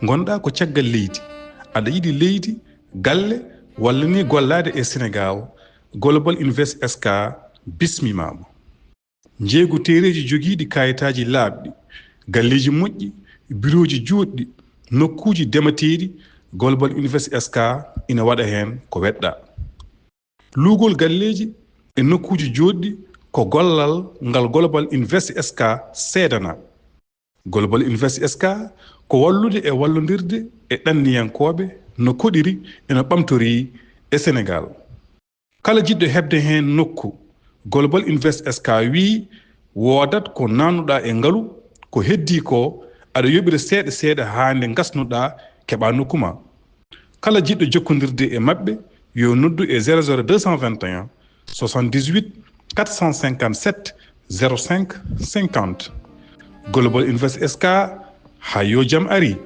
gonɗa ko caggal leydi aɗa yiɗi leydi galle walla ni gollade e Sénégal Global Invest SK bismimama jeegu tereji jogiiɗi kayitaji laaɓɗi galleji moƴƴi biroji juutɗi nokkuji demateeɗi Global Invest SK ina waɗa hen ko weɗɗa luugol galleji e nokkuji joɗɗi ko gollal ngal Global Invest SK seedana Global Invest SK ko wallude e wallodirde e ɗanniyankoɓe no koɗiri eno ɓamtori e Sénégal kala jiɗɗo hebde hen nokku Global Invest SK wi wodat ko nanuɗa e ngalu ko heddi ko aɗa yoɓira seeɗa seeɗa ha nde gasnuɗa keɓa nokkuma kala jiɗɗo jokkodirde e mabɓe yo noddu e 00221 78 457 05 50 Global Invest SK ha yo jam ari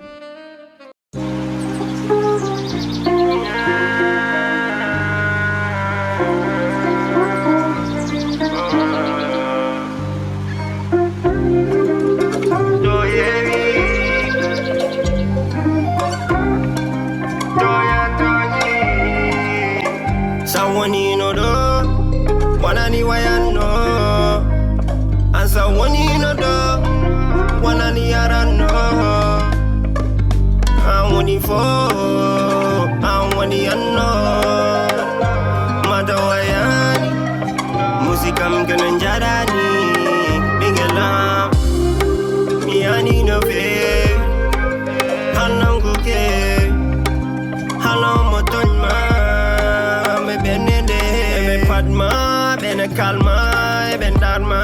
Calma, ben darma,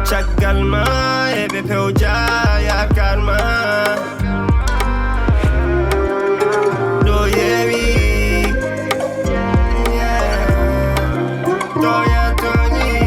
chakalma, ebe peuja ya calma. Do yewi, do ya toni.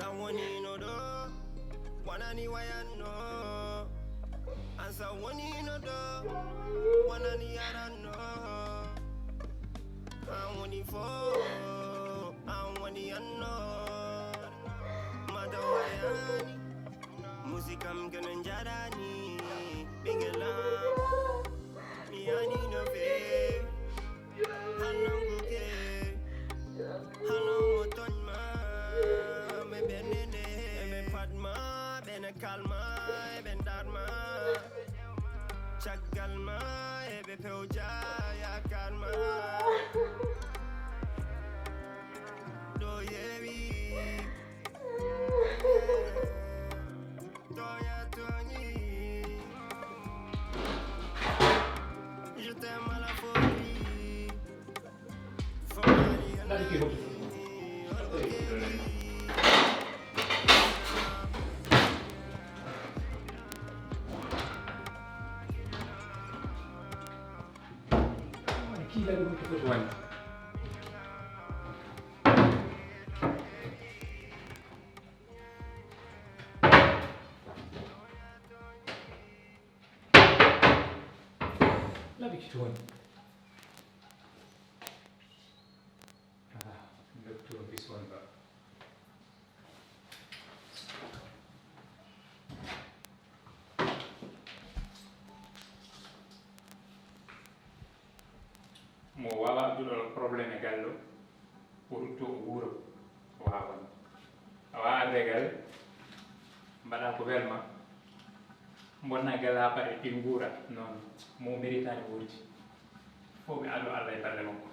Sawoni no do, wanani wayano. Sawoni no do, wanani yarano. I want for, I want no. Madawayani, musikam gananjarani, bingelam, miani no fe, hananguke, hanomotonma, me benene, me padma, bene kalma, ben darma, chagalma, ebe peuja ya kalma. Je t'aime à la folie. Love you, Tuan. Look to this one, but mo wala juɗol probléme gallo pour to wuuro wawan awa ardegal mbaɗa ko welma bonna gala paɗe ɗi nguura noon mo méritani wuurdi fof mi allo Allah e balɗe makko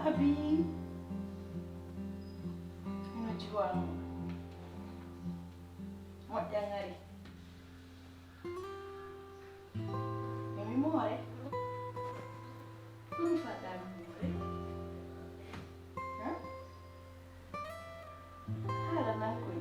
Abi, unajua moja ngari mimi more kunifata more hala nako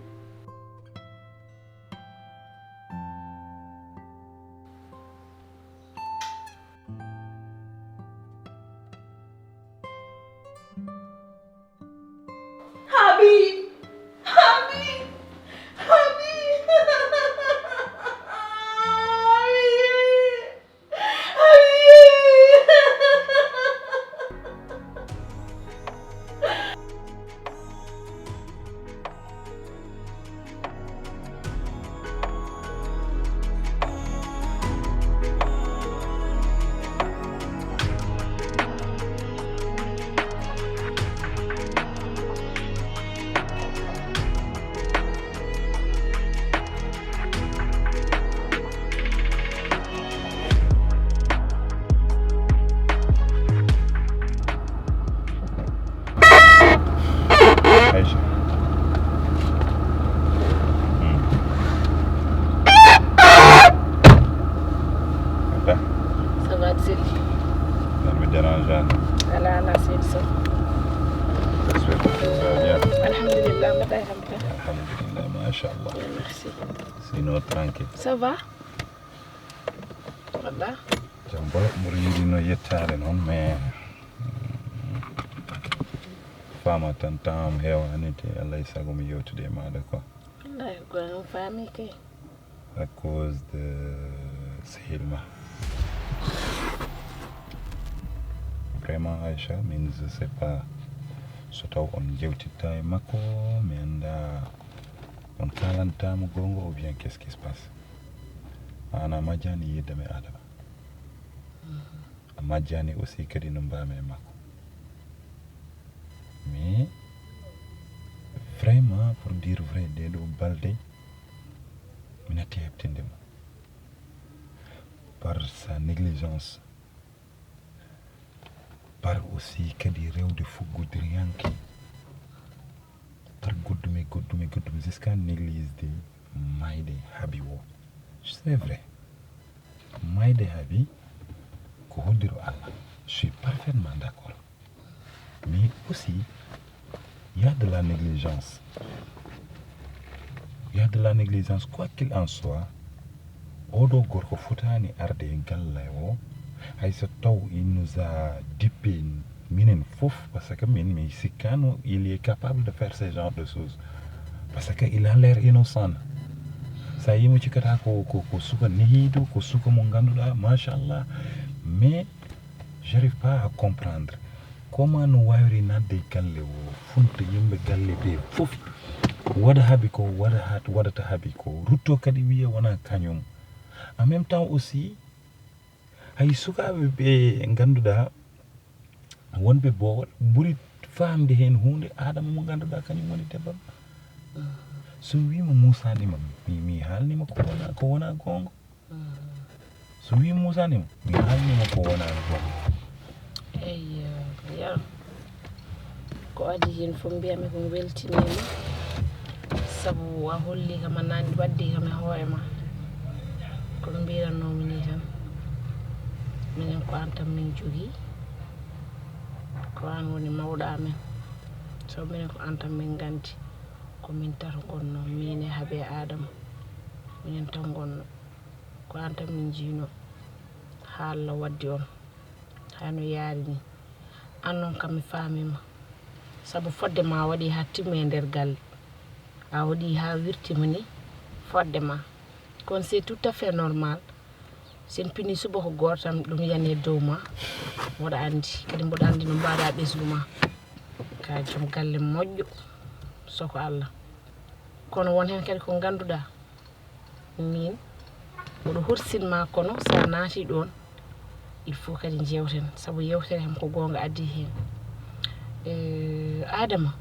Habib! Habib! Habib! Machallah. Merci. Sinon tranquille. Ça va? Voilà. Jambo muridi no yettare non mais fama tan tam hewanite Allah isago mi yewtude maada quoi. Wallahi ko fami kay. À cause de Sehilma. Ok. vraiment Aïcha min je sais pas so taw on jewtitta e makko mi anda on kalantamo gongo ou bien qu'est-ce qui se passe ana majjani yeddame adama a majjani aussi kadi no mbami e makko mais vraiment pour dire vrai ɗeɗo balɗe mi natti heɓtindemo par sa négligence par aussi kadi rewde fuggudiriyanke par goddumi jusqu'à néglisde mayde haabi o c'est vrai mayde haabi ko hoddiro Allah je suis parfaitement d'accord mais aussi il y a de la négligence quoi qu'il en soit oɗo gorko fotani arde e galle o hay so taw il nous a dippé minen fof parce que min mi sikkano il est capable de faire ce genre de choses parce que il a l'air innocent sa yimo cikkata ko suka nehido ko suka mo ganduɗa machallah mais j'arrive pas à comprendre comment no wawri nadde galle o funta yimɓe galle ɓe fof waɗa haabi ko waɗata haabi ko rutto kadi wiya wona kañum en même temps aussi hay sukaɓe ɓe ganduɗa wonɓe boowal ɓuuri famde hen hunde adama mo ganduɗa kañum woni debbam so wima musanima mi haalnima ko wona gonga so wima musanima mi haalnima ko wona gonga eyyo yaro ko adi hen fof mbiyami ko weltinima sabu a holli kam a nani waddi kam e hoore ma kono mbirannomi ni tan minen ko an tan min jogui ko an woni mawɗo amen so minen ko an tan min gandi ko min tato gonno min e haabe adama minen tan gonno ko an tan min jiino ha Allah waddi on hayno yaari ni an noon kam mi famima sabu fodde ma waɗi ha timmi e nder galle a waɗi ha wirtima ni fodde ma kon c'est tout à fait normal sen pini suba ko goto tan ɗum yani dow ma mboɗa andi kadi mboɗa andi no mbaɗa ɓesgu ma ka joom galle moƴƴo soko Allah kono won hen kadi ko ganduɗa min mboɗo hursinma kono sa naati ɗon il faut kadi jewten sabu yewtere hem ko gonga addi hen adama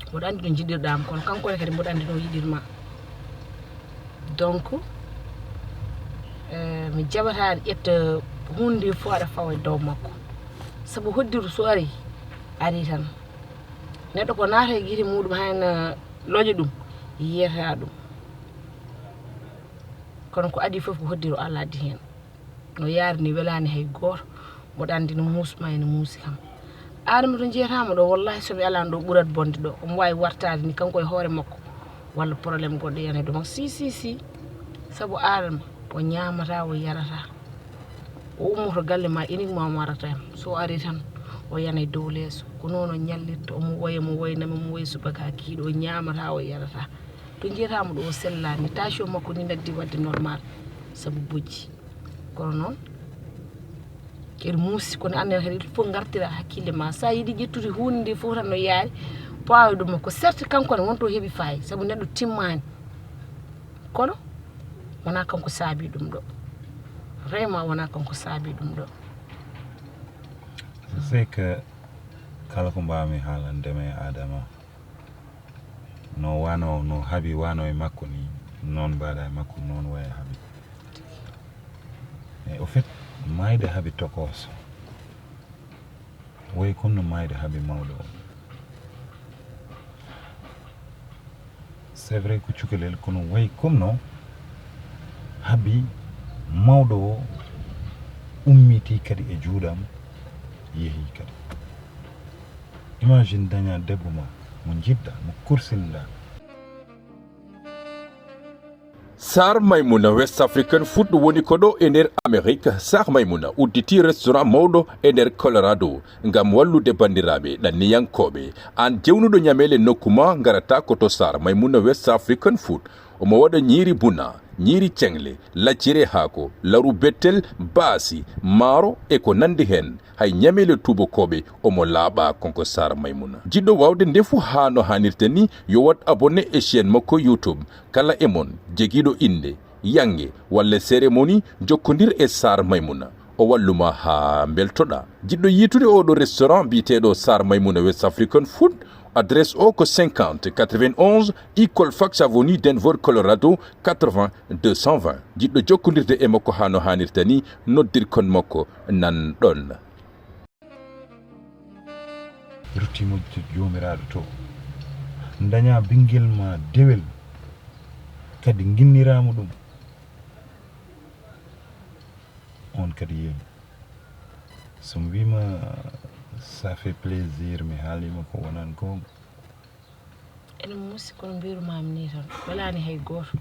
mboɗo andi no jiɗirɗama kono kankone kadi mboɗo andi no yiɗirma donc mi jaɓata ƴetta hunde fof aɗa fawa dow makko sabu hoddiru so ari tan neɗɗo ko naata e guite muɗum hayna loƴa ɗum yiyata ɗum kono ko adi fof ko hoddiru Allah addi hen no yaari ni welani hay goto mboɗo andi no muusma ene muusi kam adama to jeetama ɗo wallahi somi alano ɗo ɓuurat bonde ɗo omo wawi wartade ni kanko e hoore makko walla probléme goɗɗo yana ɗum si sabu adama o ñamata o yarata o ummoto galle ma uniquement o marata so ari tan o yana dow leeso ko noon o ñallirta omo woynama mo woyi subaka kiiɗo o ñamata o yarata to jeetama ɗo o sellani tension makko ni naddi wadde normal sabu bojji kono noon kadi muusi kono anden kadi il faut gartira hakkille ma sa yiiɗi ƴettude hunde nde fof tan no yaari pawa ɗum ko certes kanko ne wonto heeɓi fayi sabu neɗɗo timmani kono wona kanko saabi ɗum ɗo vraiment wona kanko saabi ɗum ɗo c'est que kala ko mbawmi haalandema e adama no wano no haabi wano e makko ni noon mbaɗa e makko noon waya haabi mais au fait mayde haabi tokoso way comme no mayde haabi mawɗo o c'est vrai ko cukalel kono way comme no haabi mawɗo o ummiti kadi e juuɗam yeehi kadi imagine daña debbo ma mo jidda mo kursinɗa Sar Maimouna West African Food woni koɗo e nder Amérique. Sar Maimouna udditi restaurant mawɗo e nder Colorado ngam wallude bandiraɓe ɗanniyankoɓe. An jewnuɗo ñamele nokkuma garata koto Sar Maimouna West African Food. Omo waɗa ñiiri buna, ñiiri cengle laccire haako laru bettel baasi maaro e ko nandi hen hay ñamele tubakoɓe omo laaɓa konko sara maymuna jiɗɗo wawde ndefu ha no hannirta ni yo wat abonné e chaine makko youtube kala e mon jegiɗo inde yange walla cérémonie jokkodir e sara maymuna o walluma ha beltoɗa jiɗɗo yitude oɗo restaurant biteɗo sar maymuna west african food adresse o ko 50 91 Ecolfax avenue Denver Colorado 80 220 jiɗɗo jokkodirde e makko ha no hannirta ni noddir kon makko nan ɗon ruttimo jomiraɗo to daña ɓinguel ma dewel kadi guinnirama ɗum on kadi yeeyi somi wima ça fait plaisir mi haalima ko wonan gonga ene musi kono mbirumami ni tan welani hay goto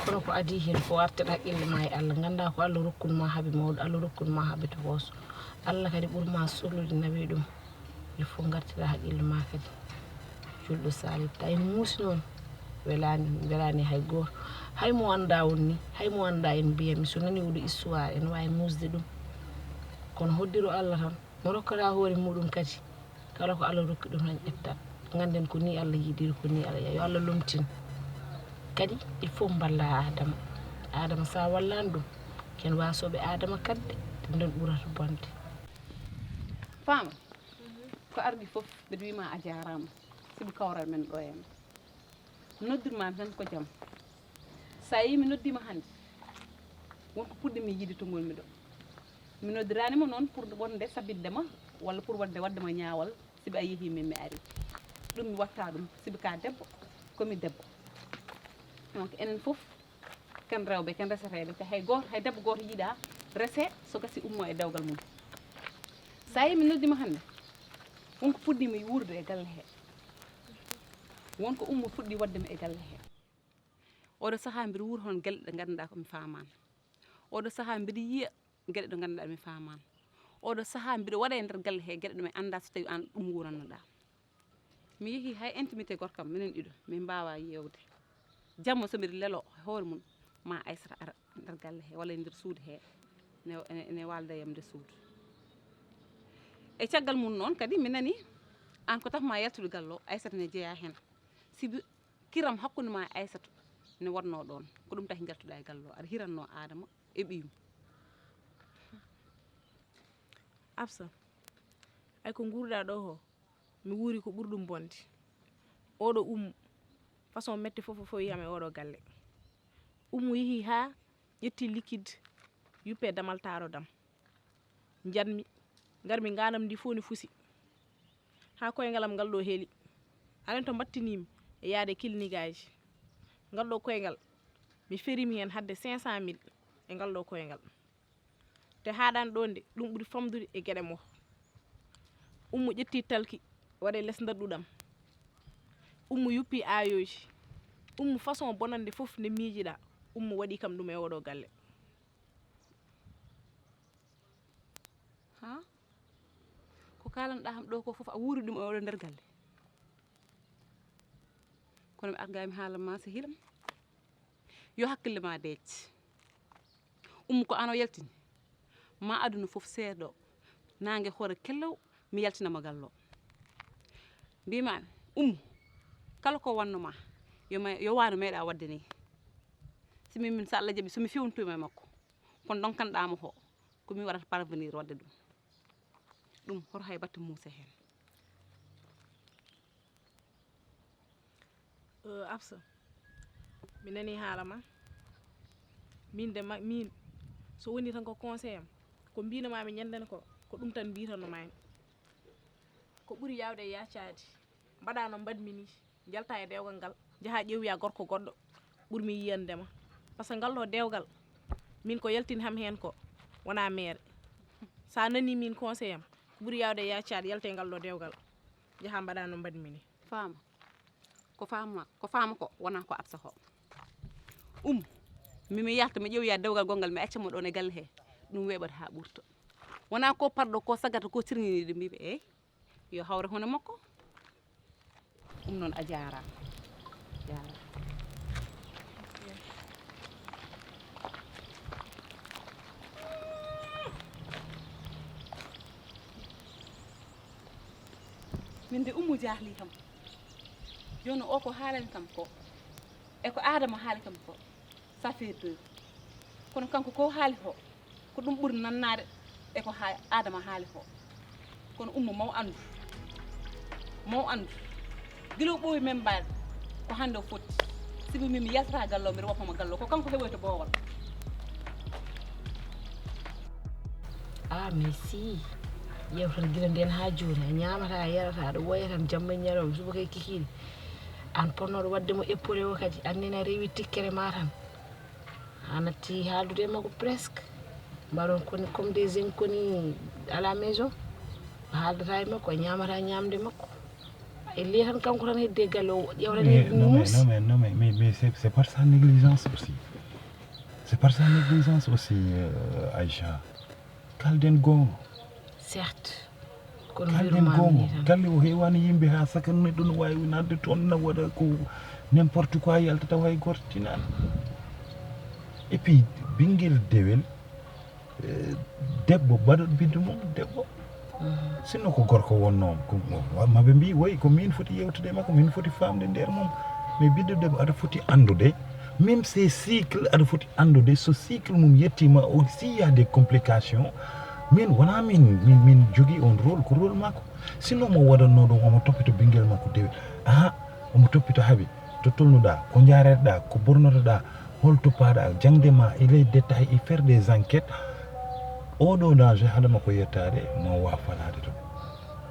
kono ko adi hen ko wartata haqqille ma e Allah ganda ko Allah rokkunma haaɓe mawɗo Allah rokkunma haaɓe to hooso Allah kadi ɓuurma sollude nawi ɗum il faut gartira haqqille ma kadi julɗo salibta e muusi noon welani hay goto hay mo anda wonni hay mo anda en mbiyami so nani oɗo histoire en wawi musde ɗum kono hoddiro Allah tan mo rokkata hoore muɗum kadi kala ko Allah rokki ɗum tan ƴettat ganden ko ni Allah yiɗiri ko ni Allah yo Allah lomtin kadi il faut balla adama sa wallani ɗum ken wasoɓe adama kadde te nden ɓurata bonde fama ko ardi fof mbeɗa wima a jarama sibu kawral men ɗo henna noddirmami tan ko jaam sa yi mi noddima hande wonko puɗɗimi yiide to ngolmi ɗo mi noddiranima noon pour wonde sabiddema walla pour waddema ñawal sibi a yeehi min mi ari ɗum mi watta ɗum sibi ka debbo komi debbo donc enen foof ken rewɓe ken reseteɓe te hay debbo goto yiiɗa rese so gasi ummo e dewgal mum sa yi mi noddima hande wonko puɗɗimi wurde e galle he wonko ummo fuɗɗi waddema e galle he oɗo saaha mbiɗa wuura hon gueɗe ɗe ganduɗa komi famani oɗo saaha mbiɗa yiiya gueɗe ɗe ganduɗa mi famani oɗo saaha mbiɗa waɗa e nder galle he gueɗe ɗume anda so tawi an ɗum wurannoɗa mi yeehi hay intimité gorkam minen ɗiɗo min mbawa yewde jamma somiɗa leelo hoore mum ma Aissata ara nder galle he walla e nder suudu he ene walda yam nder suudu e caggal mum noon kadi mi nani an ko tafma yaltude gallo Aissata ne jeeya hen sibi kiram hakkude ma Aissata ne wonno ɗon ko ɗum taki gartuɗa e gallo aɗa hiranno Adama e ɓiyum Absa ay ko gurɗa ɗo ho mi wuuri ko ɓurɗum bonde oɗo ummu façon metti fof yiyam e oɗo galle ummu yeehi ha ƴetti liquide yuppe damal taro dam janmi garmi ganam ndi fof ni fusi ha koyngalam ngal ɗo heeli anen to battinimi e yaade clinique aji ngal ɗo koyngal mi ferimi hen hadde 500 000 e ngal ɗo koyngal te haɗani ɗo nde ɗum ɓuri famdude e gueɗe mo ummu ƴetti talki waɗe less dadɗuɗam ummu yuppi ayoji ummu façon bonande fof nde miijiɗa ummu waɗi kam ɗum e oɗo galle ha ko kalanɗa ham ɗo ko fof a wuuri ɗum e oɗo nder galle kono mi argami haalanma so hilam yo hakkille ma deej ummu ko an o yaltini ma aduna fof seeɗo nangue hoore kellew mi yaltinama gallo mbimami ummu kala ko wannoma yo wano meeɗa wadde ni simi min so Allah jaaɓi somi fewnituma e makko kono donkanɗamo ho komi waɗata parvenir wadde ɗum hoto hay batte muusa hen Absa mi nani haalama min so woni tan ko conseil am ko mbinamami ñanden ko ɗum tan mbitannomami ko ɓuuri yawde e yaccade mbaɗa no mbadmi ni jalta e dewgal ngal jaaha ƴewya gorko goɗɗo ɓuurmi yiyandema par ce que ngal ɗo dewgal min ko yaltini ham hen ko wona mere sa nani min conseil am ko ɓuuri yawde e yaccade yalte ngal ɗo dewgal jaaha mbaɗa no mbadmi ni fama ko fama ko wona ko Absa ho mimi yalta mi ƴewya dewgal gongal mi accamo ɗon e galle he ɗum weɓata ha ɓurta wona ko parɗo ko sagata ko cirŋiniɗo mbiɓe yo hawre hono makko ɗum noon a jarama min de ummu jahli kam joni o ko haalani kam ko e ko adama haali kam ko ça fait deux kono kanko ko haali ko ɗum ɓuri nannade e ko adama haali ko kono ummu maw andu gilo ɓooyi men mbaɗe ko hande o foti sibi min mi yaltata gallo mbiɗa woppama gallo ko kanko heɓoyto boowal mais si yewtere gila nden ha joni a ñamata a yarata aɗa woya tan jamma ñalawma suba kay kikiɗe an ponnoɗo waddemo épaulé o kadi annene a rewi tikkere ma tan a natti haaldude e makko presque mbaɗon koni comme des inconnus à la maison haaldata e makko a ñamata ñamde makko e liya tan kanko tan hedde galle o ƴewrani non mais c'est par sa négligence aussi c'est par sa négligence aussi Aïcha kalden gongo certes kono kalden gongo galle o heewani yimɓe ha sakan neɗɗo no wawi nadde toon na waɗa ko n'importe quoi yaltata way gortinani et puis ɓinguel dewel debbo baɗoɗo biddu mum debbo sinno ko gorko wonnoom maɓe mbi woyi ko min foti yewtude makko min foti famde nder mum mais biddu debbo aɗa foti andude même ces cycles aɗa foti andude so cycle mum yettima aussi y a des complications min wona min jogui on rôle ko rôle makko sinon mo waɗanno ɗum omo toppito ɓinguel makko dewel omo toppito haaɓi to tolnuɗa ko jareɗa ko bornotoɗa holto paɗa jangde ma et les détails et faire des enquêtes oɗo danger haɗama ko yettade mo wa falade to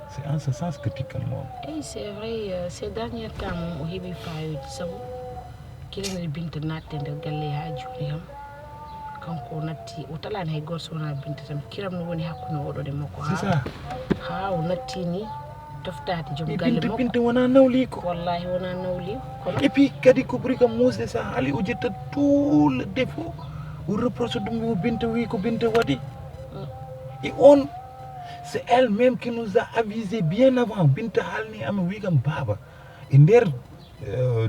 c'est en ce sens que tikkanmo eyi c'est vrai ces dernier temps mom o heeɓi fayoji saabu kilanede Binta natte nder galle ha joni kam kanko natti o talani hay goto sowona Binta tan kiram no woni hakkude oɗon e makko ha o natti ni toftade joom galle makko Binta wona nawliko wallahi wona nawliko kono et puis kadi ko ɓuuri kam musde sa haali o jetta tout le défaut o reproche ɗum o Binta wi ko Binta waɗi et on c'est elle-même qui nous a avisé bien avant Binta haalni amin wi kam baba e nder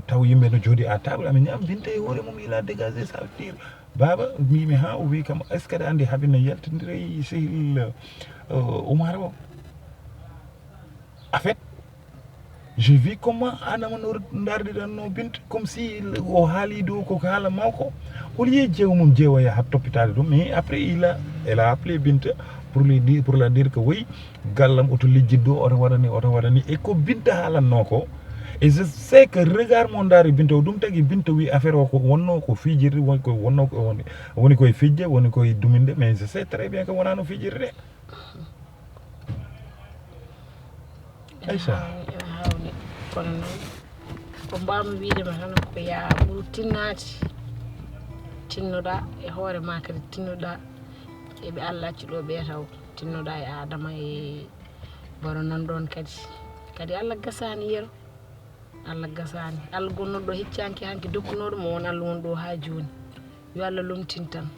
taw yimɓe no jooɗi à table amin ñaam Binta e hoore mum il a dégagé ça veut dire baba mbimi ha o wi kam est ce que aɗa andi haaɓi no yaltodira e sehil Oumar o en fait j'ai vu comment adama no dardiranno Binta comme si o haali dow koko haala mawko au lieu jeewo mum jeewoya ha toppitade ɗum mais après elle a appelé Binta pour la dire que oui gallam oto lijjiddo oto waɗani et ko Binta haalanno ko et je sais que regard mo daari Binta o ɗum tagui Binta wi affaire o ko wonno ko fijirde woni koye fijje woni koye duminde mais je sais très bien que wonano fijirde Aïcha hawni kono noon ko mbawmi widema tan ko ya ɓuuru tinnade tinnoɗa e hoore ma kadi tinnoɗa eɓe Allah acci ɗo ɓe taw tinnoɗa e adama e baro nan ɗon kadi Allah gasani yero Allah gasani Allah gonnoɗo heccanki hanki dokkunoɗo mo won Allah won ɗo ha joni yo Allah lomtin tan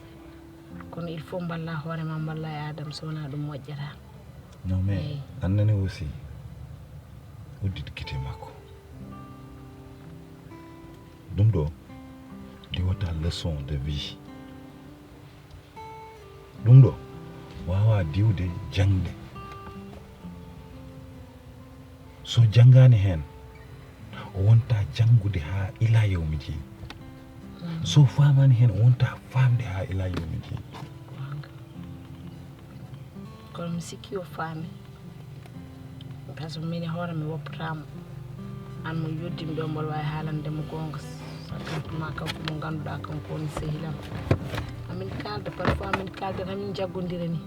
kono il faut balla hoorema balla e adama so wona ɗum moƴƴata non mais annani aussi uddit gite makko ɗum ɗo diwata leçon de vie ɗum ɗo wawa diwde jangde so janggani hen o wonta jangude ha ila yawmi jeeyi so famani hen o wonta famde ha ila yawmi jeeyi kono mi sikki o faami par ce que min e hoore mi woppatamo an mo yoddimi ɗo mboɗo wawi haalandemo gonga sakkantuma kanko mo ganduɗa kanko woni sehilam amin kalda parfois min kalda tan min jaggodira ni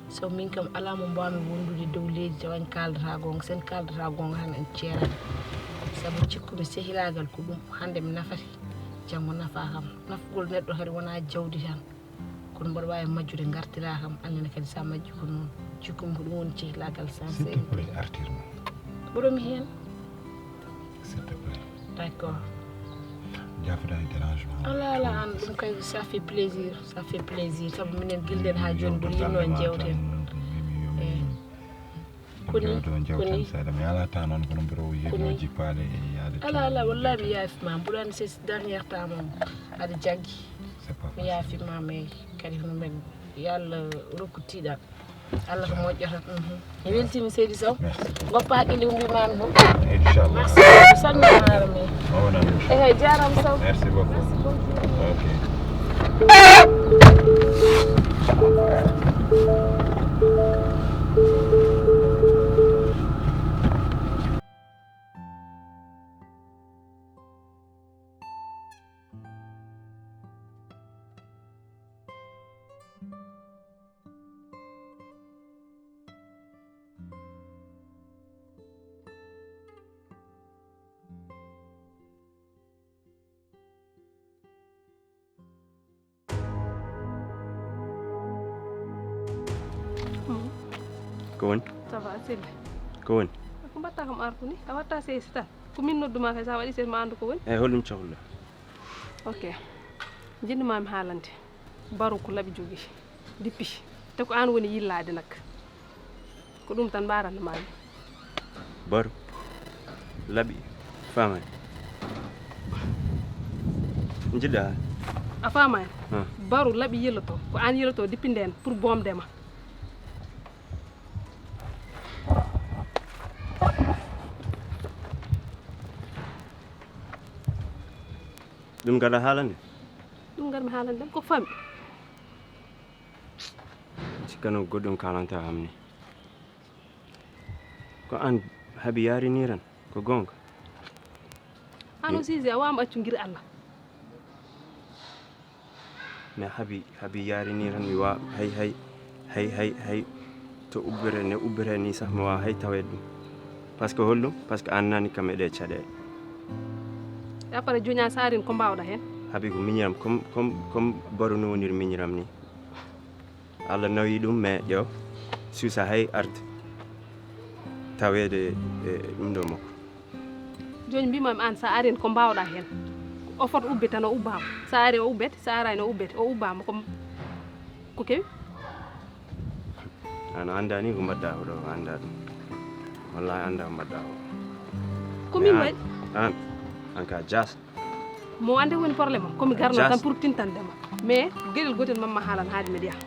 so min kam ala mo mbawmi wondude dow leydi tawa en kaldata gonga sen kaldata gonga tan en ceerani saabu cikkumi sehilagal ko ɗum hande mi nafati janggo nafa kam nafgol neɗɗo kadi wona jawdi tan kono mboɗo wawi majjude gartira kam annene kadi sa majji ko noon cikkumi ko ɗum woni cehilagal s'il te plaît artirma ɓuromi hen s'il te plaît d'accord jafoɗa e dérangement ala an ɗum kay ça fait plaisir saabu minen gilɗen ha joni ɗo yinno jewten koni seeɗa mi alata noon kono mbiɗo yinno jippade e yaade ala wallahi mi yaafima mboɗani c'est dernier temps moom aɗa jaggi mi yaafima mais kadi hono men yo Allah rokku tiiɗal Allah ko moƴƴata mi weltima Seydi Sow goppa haqqille umbimami fof Inchallah. salminare mi Mawana. eyi jarama Sow Merci beaucoup. Ok. ko woni ça va Seydi ko woni ko mbatta kam artu ni a watta seysi tan ko min nodduma kay sa waɗi seydi ma andu ko woni eyi holɗum cohluɗa ok jinnimami haalande baru ko laaɓi jogui dippi te ko an woni yillade nak ko ɗum tan mbaranmami baru laaɓi famani jiɗɗa haala a famani Ah. baru laaɓi yilloto ko an yilloto dippi nden pour bomdema ɗum gaɗa haalande ɗum garmi haalande ko fami sikkano goɗɗum kalanta ham ni ko an haaɓi yariniran ko gonga ano sisi a wama accu guir Allah mais haaɓi yariniran mi wa hay to ubbere ne ubbere ni sah mi wawa hay tawede ɗum par ce que holɗum par ce que an nani kam eɗe caɗele e après joña sarin ko mbawɗa hen haaɓi ko miñiram comme baru no woniri miñiram ni Allah nawi ɗum mais ƴeew suusa hay arde tawede e ɗum ɗo makko joni mbimami an sa arin ko mbawɗa hen o fot ubbe tan o ubbama sa ari o ubbete sa arani o ubbete o ubbama ko kewi an anda ni ko mbaɗɗa oɗo anda ɗum wallahi anda ko mbaɗɗa o komin waɗi an ka jas mo ande woni probléme o komi garno Jas. tan pour tintandema mais gueɗel gotel mamma haalan haade mbiɗa yaha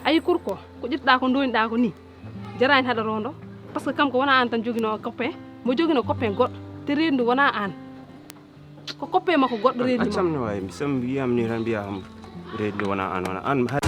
ayi kurko ko ƴettuɗa ko doniɗa ko ni jarani haɗa rondo par ce que kanko wona an tan joguino copain mo joguino copain goɗɗo te rendu wona an ko copain makko goɗɗo rendi accam no wawi sam wiyam ni tan mbiya kam reedi wona an